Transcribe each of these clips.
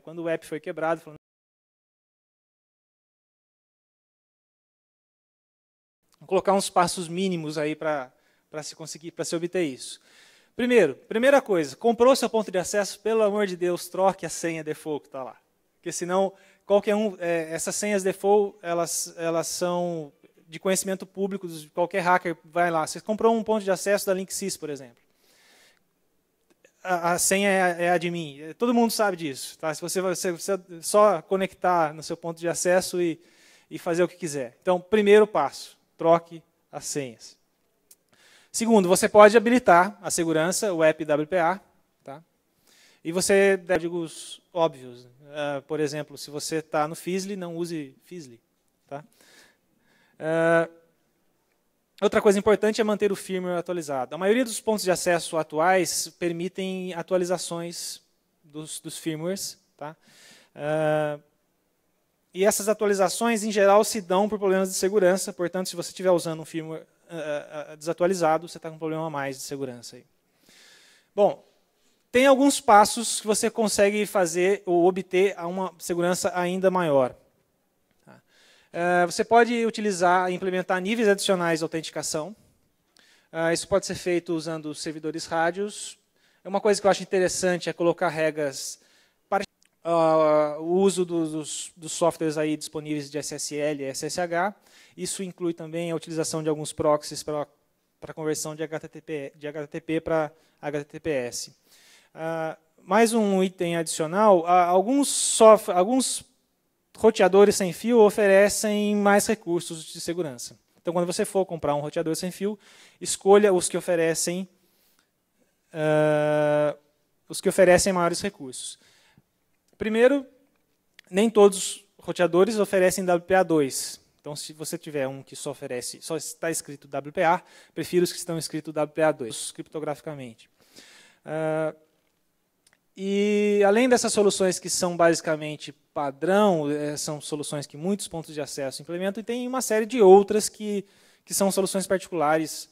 Quando o app foi quebrado, falou, vou colocar uns passos mínimos aí para se conseguir, para se obter isso. Primeira coisa, comprou seu ponto de acesso, pelo amor de Deus, troque a senha default que está lá. Porque senão, essas senhas default, elas são de conhecimento público, qualquer hacker vai lá. Você comprou um ponto de acesso da Linksys, por exemplo. A senha é admin. Todo mundo sabe disso. Tá? Se você só conectar no seu ponto de acesso e fazer o que quiser. Então, primeiro passo, troque as senhas. Segundo, você pode habilitar a segurança, o app WPA. Tá? E você deve códigos óbvios. Por exemplo, se você está no Fizzly, não use Fizzly. Tá? Outra coisa importante é manter o firmware atualizado. A maioria dos pontos de acesso atuais permitem atualizações dos firmwares. Tá? E essas atualizações, em geral, se dão por problemas de segurança. Portanto, se você estiver usando um firmware desatualizado, você está com um problema a mais de segurança. Aí. Bom, tem alguns passos que você consegue fazer ou obter uma segurança ainda maior. Você pode implementar níveis adicionais de autenticação. Isso pode ser feito usando servidores rádios. Uma coisa que eu acho interessante é colocar regras para o uso dos softwares aí disponíveis de SSL e SSH. Isso inclui também a utilização de alguns proxies para conversão de HTTP para HTTPS. Mais um item adicional, alguns roteadores sem fio oferecem mais recursos de segurança. Então, quando você for comprar um roteador sem fio, escolha os que oferecem maiores recursos. Primeiro, nem todos os roteadores oferecem WPA2. Então, se você tiver um que só está escrito WPA, prefiro os que estão escritos WPA2, criptograficamente. E, além dessas soluções que são basicamente padrão, são soluções que muitos pontos de acesso implementam, e tem uma série de outras que são soluções particulares,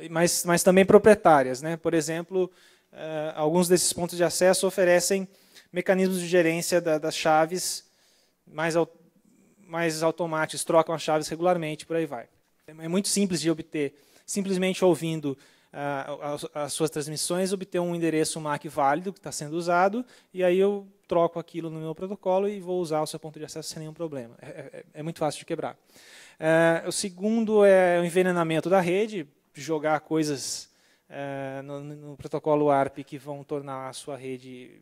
mas também proprietárias. Né? Por exemplo, alguns desses pontos de acesso oferecem mecanismos de gerência das chaves mais automáticos, trocam as chaves regularmente, por aí vai. É muito simples de obter, simplesmente ouvindo as suas transmissões, obter um endereço MAC válido que está sendo usado, e aí eu troco aquilo no meu protocolo e vou usar o seu ponto de acesso sem nenhum problema. É muito fácil de quebrar. O segundo é o envenenamento da rede, jogar coisas no protocolo ARP que vão tornar a sua rede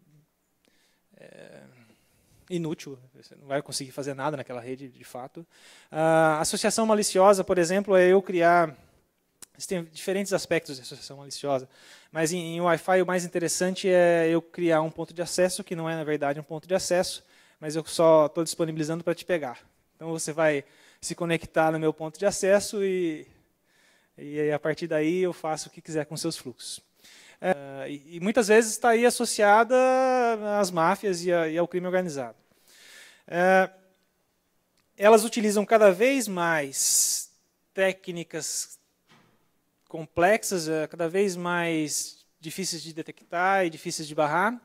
inútil, você não vai conseguir fazer nada naquela rede, de fato. Associação maliciosa, por exemplo, é eu criar... Tem diferentes aspectos de associação maliciosa, mas em Wi-Fi o mais interessante é eu criar um ponto de acesso, que não é, na verdade, um ponto de acesso, mas eu só estou disponibilizando para te pegar. Então, você vai se conectar no meu ponto de acesso e a partir daí eu faço o que quiser com seus fluxos. E muitas vezes está aí associada às máfias e ao crime organizado. Elas utilizam cada vez mais técnicas complexas, cada vez mais difíceis de detectar e difíceis de barrar.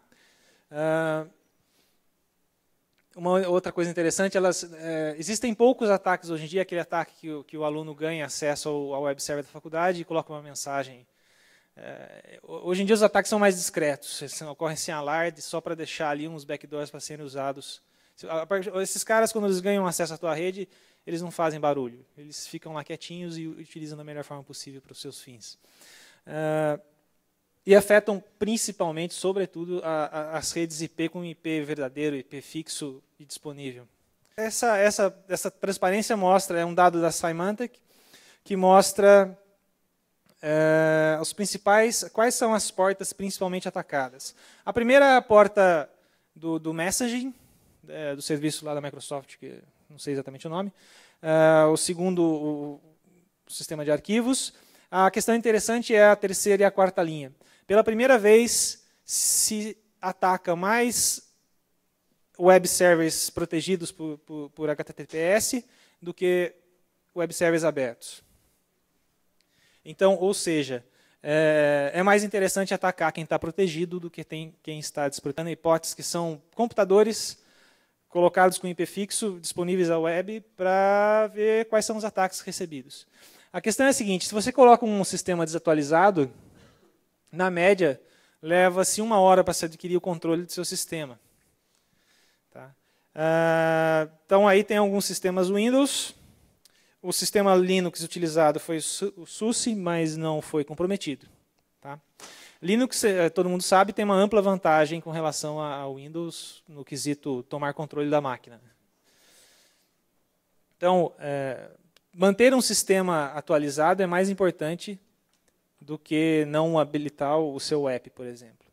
Uma outra coisa interessante, existem poucos ataques hoje em dia, aquele ataque que o aluno ganha acesso ao web server da faculdade e coloca uma mensagem. Hoje em dia os ataques são mais discretos, ocorrem sem alarde, só para deixar ali uns backdoors para serem usados. Esses caras, quando eles ganham acesso à tua rede, eles não fazem barulho. Eles ficam lá quietinhos e utilizam da melhor forma possível para os seus fins. E afetam principalmente, sobretudo, as redes IP com IP verdadeiro, IP fixo e disponível. Essa transparência é um dado da Symantec, que mostra quais são as portas principalmente atacadas. A primeira é a porta do messaging, do serviço lá da Microsoft, que não sei exatamente o nome. O segundo, sistema de arquivos. A questão interessante é a terceira e a quarta linha. Pela primeira vez, se ataca mais web servers protegidos por HTTPS do que web servers abertos. Então, ou seja, é mais interessante atacar quem está protegido do que quem está desprotegido. Hipóteses que são computadores colocados com IP fixo, disponíveis à web, para ver quais são os ataques recebidos. A questão é a seguinte: se você coloca um sistema desatualizado, na média, leva-se 1 hora para se adquirir o controle do seu sistema. Tá? Então, aí tem alguns sistemas Windows. O sistema Linux utilizado foi o SUSE, mas não foi comprometido. Tá? Linux, todo mundo sabe, tem uma ampla vantagem com relação ao Windows no quesito tomar controle da máquina. Então, manter um sistema atualizado é mais importante do que não habilitar o seu app, por exemplo.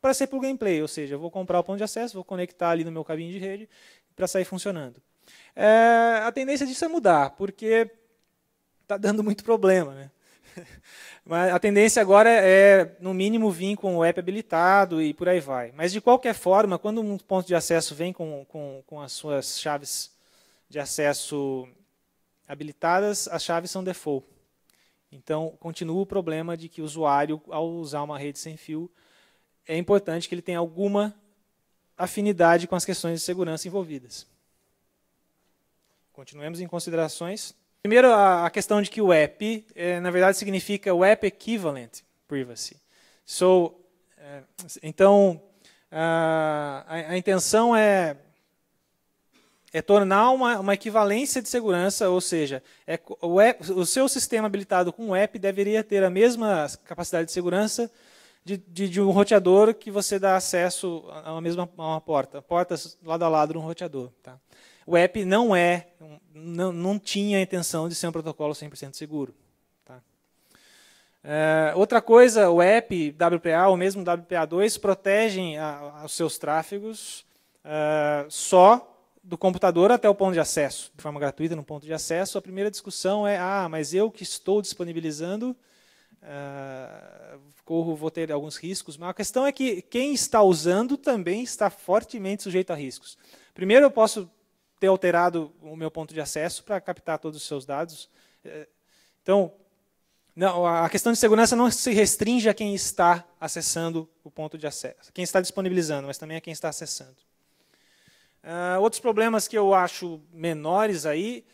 Para ser plug and play, ou seja, eu vou comprar o ponto de acesso, vou conectar ali no meu cabinho de rede para sair funcionando. A tendência disso é mudar, porque está dando muito problema, né? Mas a tendência agora é, no mínimo, vir com o app habilitado e por aí vai. Mas, de qualquer forma, quando um ponto de acesso vem com as suas chaves de acesso habilitadas, as chaves são default. Então, continua o problema de que o usuário, ao usar uma rede sem fio, é importante que ele tenha alguma afinidade com as questões de segurança envolvidas. Continuemos em considerações. Primeiro, a questão de que o app, na verdade, significa Web Equivalent Privacy. Então, a intenção é tornar uma equivalência de segurança, ou seja, o seu sistema habilitado com o app deveria ter a mesma capacidade de segurança de um roteador que você dá acesso a uma porta. Portas lado a lado de um roteador. Tá? O app não tinha a intenção de ser um protocolo 100% seguro. Tá? Outra coisa, o app, WPA ou mesmo WPA2 protegem os seus tráfegos só do computador até o ponto de acesso, de forma gratuita no ponto de acesso. A primeira discussão é, mas eu que estou disponibilizando, vou ter alguns riscos, mas a questão é que quem está usando também está fortemente sujeito a riscos. Primeiro, eu posso ter alterado o meu ponto de acesso para captar todos os seus dados. Então, a questão de segurança não se restringe a quem está acessando o ponto de acesso, quem está disponibilizando, mas também a quem está acessando. Outros problemas que eu acho menores aí,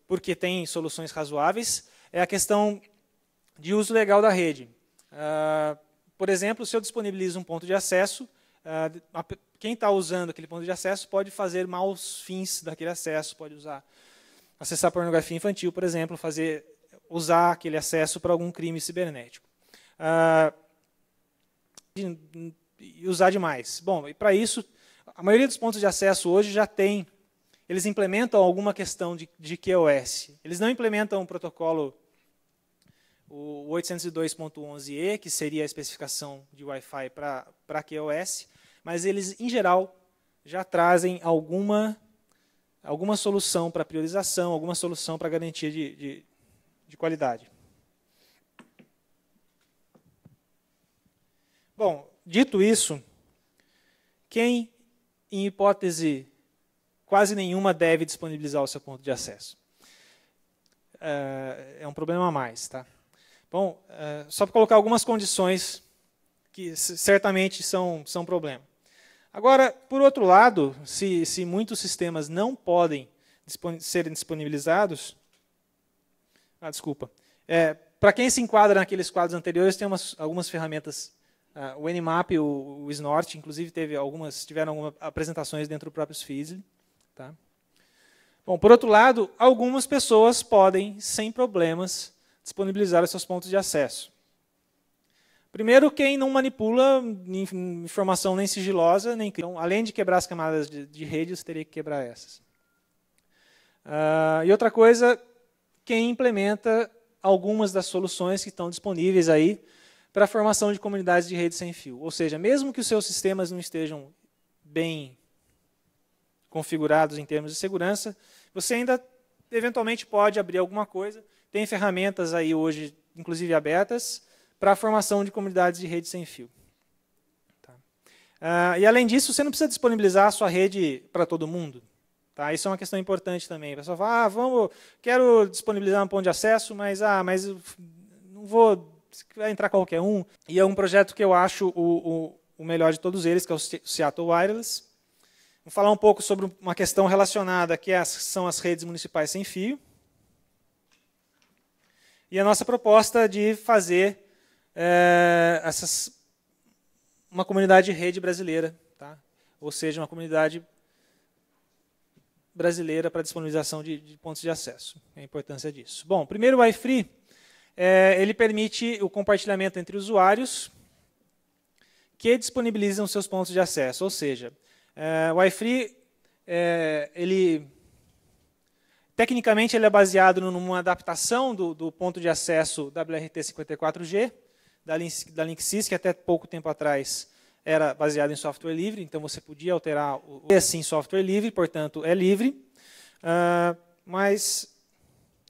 porque tem soluções razoáveis, é a questão de uso legal da rede. Por exemplo, se eu disponibilizo um ponto de acesso, quem está usando aquele ponto de acesso pode fazer maus fins daquele acesso, pode acessar pornografia infantil, por exemplo, usar aquele acesso para algum crime cibernético. E usar demais. Bom, e para isso, a maioria dos pontos de acesso hoje já tem, eles implementam alguma questão de QoS. Eles não implementam um protocolo, o 802.11e, que seria a especificação de Wi-Fi para QoS, mas eles, em geral, já trazem alguma solução para priorização, alguma solução para garantia de qualidade. Bom, dito isso, quem, em hipótese quase nenhuma, deve disponibilizar o seu ponto de acesso? É um problema a mais. Tá? Bom, só para colocar algumas condições que certamente são problema. Agora, por outro lado, se muitos sistemas não podem serem disponibilizados, para quem se enquadra naqueles quadros anteriores, tem algumas ferramentas. O Nmap, o Snort, inclusive tiveram algumas apresentações dentro do próprio Sfeasy. Tá? Bom, por outro lado, algumas pessoas podem, sem problemas, disponibilizar os seus pontos de acesso. Primeiro, quem não manipula informação nem sigilosa, nem então, além de quebrar as camadas de rede, você teria que quebrar essas. E outra coisa, quem implementa algumas das soluções que estão disponíveis aí para a formação de comunidades de rede sem fio. Ou seja, mesmo que os seus sistemas não estejam bem configurados em termos de segurança, você ainda, eventualmente, pode abrir alguma coisa, tem ferramentas aí hoje, inclusive abertas, para a formação de comunidades de rede sem fio. Tá? E além disso, você não precisa disponibilizar a sua rede para todo mundo. Tá? Isso é uma questão importante também. O pessoal fala, quero disponibilizar um ponto de acesso, mas eu não vou, vai entrar qualquer um. E é um projeto que eu acho o melhor de todos eles, que é o Seattle Wireless. Vou falar um pouco sobre uma questão relacionada, que são as redes municipais sem fio. E a nossa proposta de fazer uma comunidade de rede brasileira, tá? Ou seja, uma comunidade brasileira para disponibilização de pontos de acesso. A importância disso. Bom, primeiro o Wi-Free, ele permite o compartilhamento entre usuários que disponibilizam seus pontos de acesso. Ou seja, o Wi-Free, tecnicamente, ele é baseado numa adaptação do ponto de acesso WRT54G, da Linksys, que até pouco tempo atrás era baseado em software livre, então você podia alterar assim software livre, portanto é livre, mas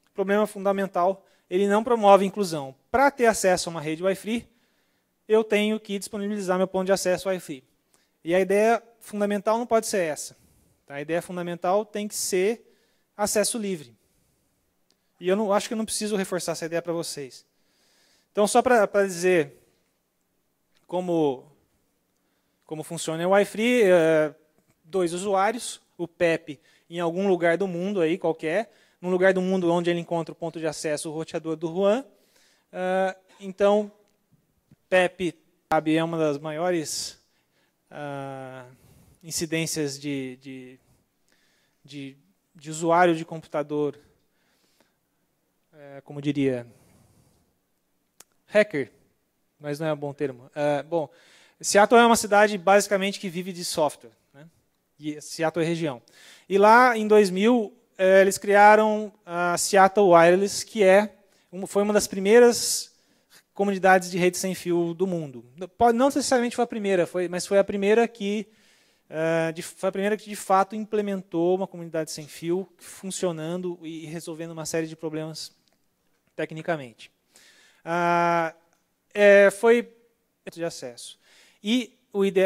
o problema fundamental, ele não promove inclusão. Para ter acesso a uma rede Wi-Fi, eu tenho que disponibilizar meu ponto de acesso Wi-Fi. E a ideia fundamental não pode ser essa. Tá? A ideia fundamental tem que ser acesso livre. E eu acho que eu não preciso reforçar essa ideia para vocês. Então, só para dizer como funciona o Wi-Fi, 2 usuários, o PEP em algum lugar do mundo, aí, qualquer, num lugar do mundo onde ele encontra o ponto de acesso, o roteador do Juan. Então, PEP é uma das maiores incidências de usuário de computador, como diria, hacker, mas não é um bom termo. Bom, Seattle é uma cidade basicamente que vive de software, né? E Seattle é região. E lá, em 2000, eles criaram a Seattle Wireless, que foi uma das primeiras comunidades de rede sem fio do mundo. Não necessariamente foi a primeira, mas foi a primeira que de fato implementou uma comunidade sem fio funcionando e resolvendo uma série de problemas tecnicamente. Foi de acesso. E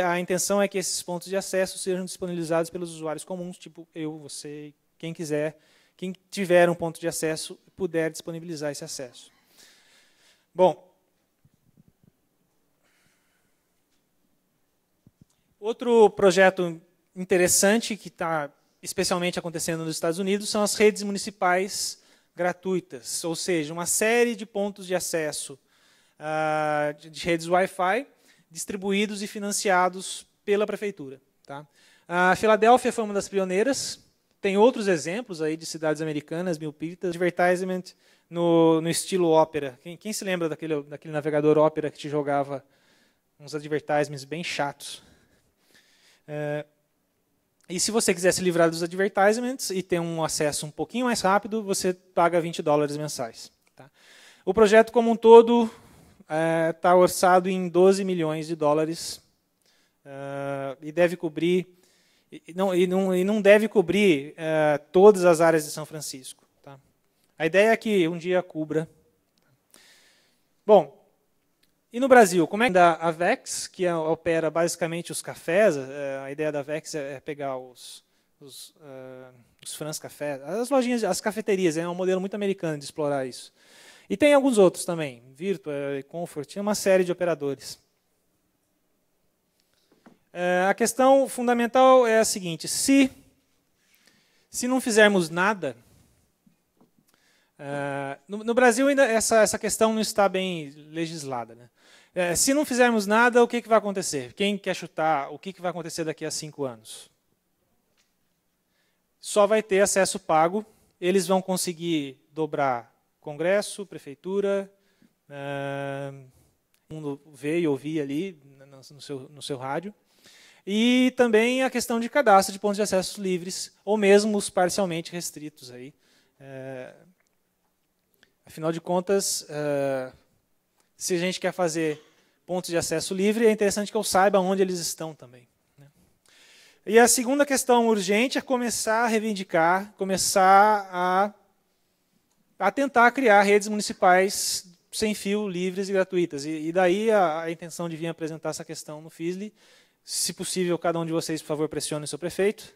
a intenção é que esses pontos de acesso sejam disponibilizados pelos usuários comuns, tipo eu, você, quem quiser, quem tiver um ponto de acesso, puder disponibilizar esse acesso. Bom, outro projeto interessante que está especialmente acontecendo nos Estados Unidos são as redes municipais gratuitas, ou seja, uma série de pontos de acesso de redes Wi-Fi distribuídos e financiados pela prefeitura. Tá? A Filadélfia foi uma das pioneiras. Tem outros exemplos aí de cidades americanas, Milpitas, advertisement no estilo Opera. Quem se lembra daquele navegador Opera que te jogava uns advertisements bem chatos? E se você quiser se livrar dos advertisements e ter um acesso um pouquinho mais rápido, você paga $20 mensais. Tá? O projeto como um todo está orçado em $12 milhões e deve cobrir não deve cobrir todas as áreas de São Francisco. Tá? A ideia é que um dia cubra. Bom, e no Brasil, como é que a Vex, que opera basicamente os cafés, a ideia da Vex é pegar os Franz Café, as lojinhas, as cafeterias, é um modelo muito americano de explorar isso. E tem alguns outros também, Virtua, Comfort, tem uma série de operadores. A questão fundamental é a seguinte, se não fizermos nada, no Brasil ainda essa questão não está bem legislada, né? Se não fizermos nada, o que vai acontecer? Quem quer chutar o que vai acontecer daqui a 5 anos? Só vai ter acesso pago, eles vão conseguir dobrar Congresso, Prefeitura, mundo ver e ouvir ali no seu rádio. E também a questão de cadastro de pontos de acesso livres, ou mesmo os parcialmente restritos. Aí. Afinal de contas, se a gente quer fazer pontos de acesso livre, é interessante que eu saiba onde eles estão também. Né? E a segunda questão urgente é começar a reivindicar, começar a a tentar criar redes municipais sem fio, livres e gratuitas. E daí a intenção de vir apresentar essa questão no FISLE. Se possível, cada um de vocês, por favor, pressione o seu prefeito.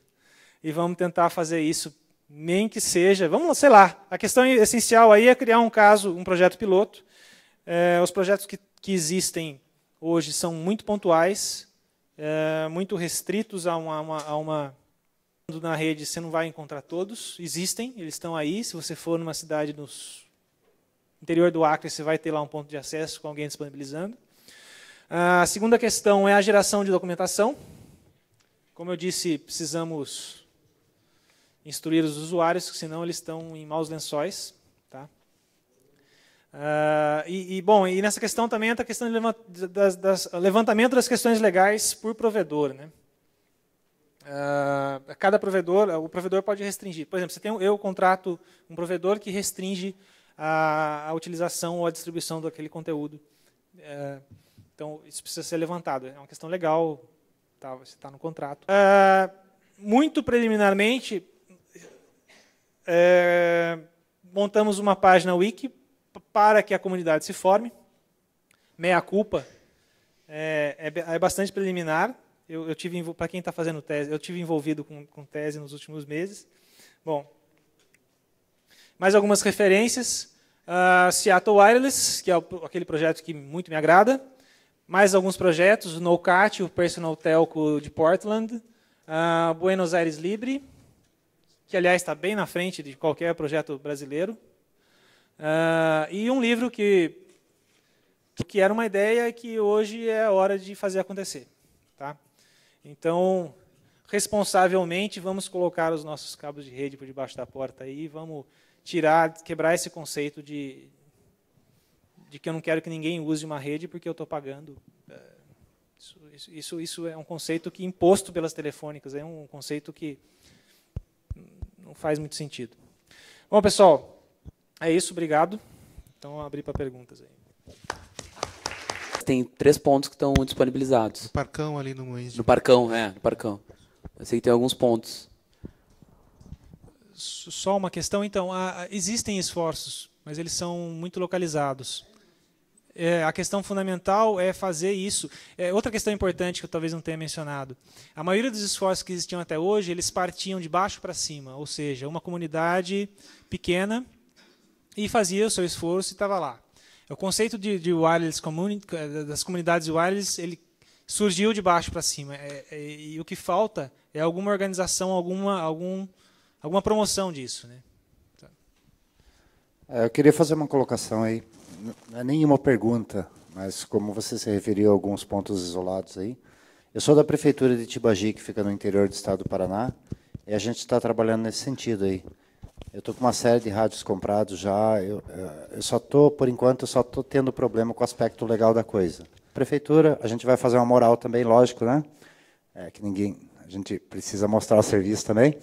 E vamos tentar fazer isso, nem que seja... Vamos, sei lá, a questão essencial aí é criar um projeto piloto. Os projetos que existem hoje são muito pontuais, muito restritos a uma... Na rede você não vai encontrar todos, existem, eles estão aí. Se você for numa cidade no interior do Acre, você vai ter lá um ponto de acesso com alguém disponibilizando. A segunda questão é a geração de documentação. Como eu disse, precisamos instruir os usuários, senão eles estão em maus lençóis. Tá? Bom, e nessa questão também entra a questão de levantamento das questões legais por provedor, né? Cada provedor, o provedor pode restringir. Por exemplo, eu contrato um provedor que restringe a utilização ou a distribuição daquele conteúdo. Então, isso precisa ser levantado. É uma questão legal, está no contrato. Muito preliminarmente, montamos uma página wiki para que a comunidade se forme. Meia culpa é bastante preliminar. Eu tive, para quem está fazendo tese, eu tive envolvido com tese nos últimos meses. Bom, mais algumas referências. Seattle Wireless, que é aquele projeto que muito me agrada. Mais alguns projetos, o NoCat, o Personal Telco de Portland. Buenos Aires Libre, que, aliás, está bem na frente de qualquer projeto brasileiro. E um livro que era uma ideia que hoje é a hora de fazer acontecer. Tá? Então, responsavelmente, vamos colocar os nossos cabos de rede por debaixo da porta aí, vamos quebrar esse conceito de que eu não quero que ninguém use uma rede porque eu estou pagando. Isso é um conceito que, imposto pelas telefônicas, é um conceito que não faz muito sentido. Bom, pessoal, é isso, obrigado. Então, abrir para perguntas aí. Tem 3 pontos que estão disponibilizados. No Parcão, ali no Moinhos. No Parcão, no Parcão. Eu sei que tem alguns pontos. Só uma questão, então. Existem esforços, mas eles são muito localizados. A questão fundamental é fazer isso. Outra questão importante que eu talvez não tenha mencionado. A maioria dos esforços que existiam até hoje, eles partiam de baixo para cima, ou seja, uma comunidade pequena e fazia o seu esforço e estava lá. O conceito de wireless community, das comunidades wireless, ele surgiu de baixo para cima. E o que falta é alguma organização, alguma promoção disso, né? Eu queria fazer uma colocação aí. Não é nenhuma pergunta, mas como você se referiu a alguns pontos isolados aí. Eu sou da prefeitura de Tibagi, que fica no interior do estado do Paraná, e a gente está trabalhando nesse sentido aí. Eu estou com uma série de rádios comprados já. Eu só estou, por enquanto, só estou tendo problema com o aspecto legal da coisa. Prefeitura, a gente vai fazer uma moral também, lógico, né? Que a gente precisa mostrar o serviço também.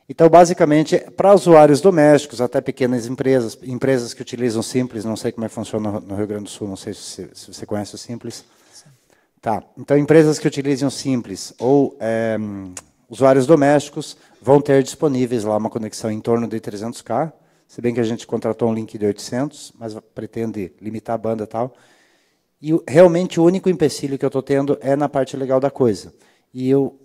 Então, basicamente, para usuários domésticos, até pequenas empresas que utilizam Simples, não sei como é que funciona no Rio Grande do Sul, não sei se você conhece o Simples. Tá. Então, empresas que utilizam Simples ou usuários domésticos vão ter disponíveis lá uma conexão em torno de 300K, se bem que a gente contratou um link de 800, mas pretende limitar a banda e tal. E realmente o único empecilho que eu estou tendo é na parte legal da coisa. E eu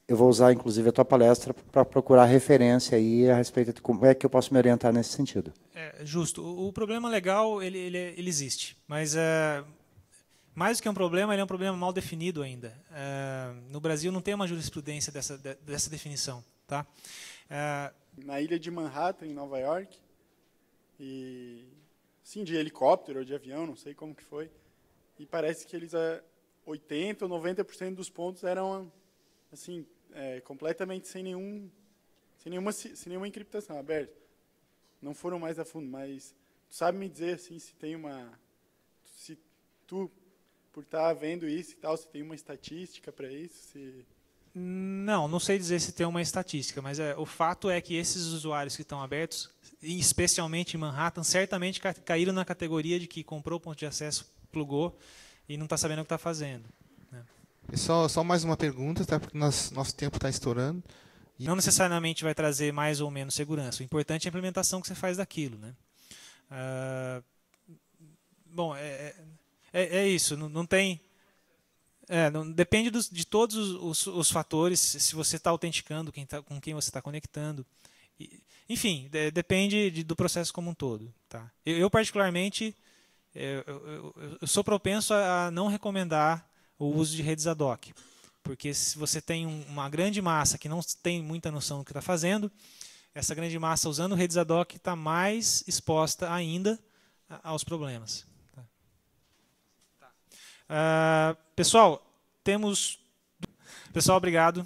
vou usar, inclusive, a tua palestra para procurar referência aí a respeito de como é que eu posso me orientar nesse sentido. Justo. O problema legal, ele existe, mas mais do que um problema, ele é um problema mal definido ainda. No Brasil não tem uma jurisprudência dessa definição. Tá? Na ilha de Manhattan, em Nova York, e sim, de helicóptero ou de avião, não sei como que foi, e parece que eles 80% ou 90% dos pontos eram assim, completamente sem nenhuma encriptação aberta. Não foram mais a fundo, mas tu sabe me dizer assim se tu por estar vendo isso e tal, se tem uma estatística para isso? Não sei dizer se tem uma estatística, mas o fato é que esses usuários que estão abertos, especialmente em Manhattan, certamente caíram na categoria de que comprou o ponto de acesso, plugou e não está sabendo o que está fazendo. Né? E só mais uma pergunta, tá? Porque nosso tempo está estourando. Não necessariamente vai trazer mais ou menos segurança. O importante é a implementação que você faz daquilo. Né? Bom, é isso. Não tem... depende de todos os fatores, se você está autenticando, com quem você está conectando. Enfim, depende do processo como um todo. Tá? Eu particularmente, eu sou propenso a não recomendar o uso de redes ad hoc. Porque se você tem uma grande massa que não tem muita noção do que está fazendo, essa grande massa usando redes ad hoc está mais exposta ainda aos problemas. Pessoal, Pessoal, obrigado.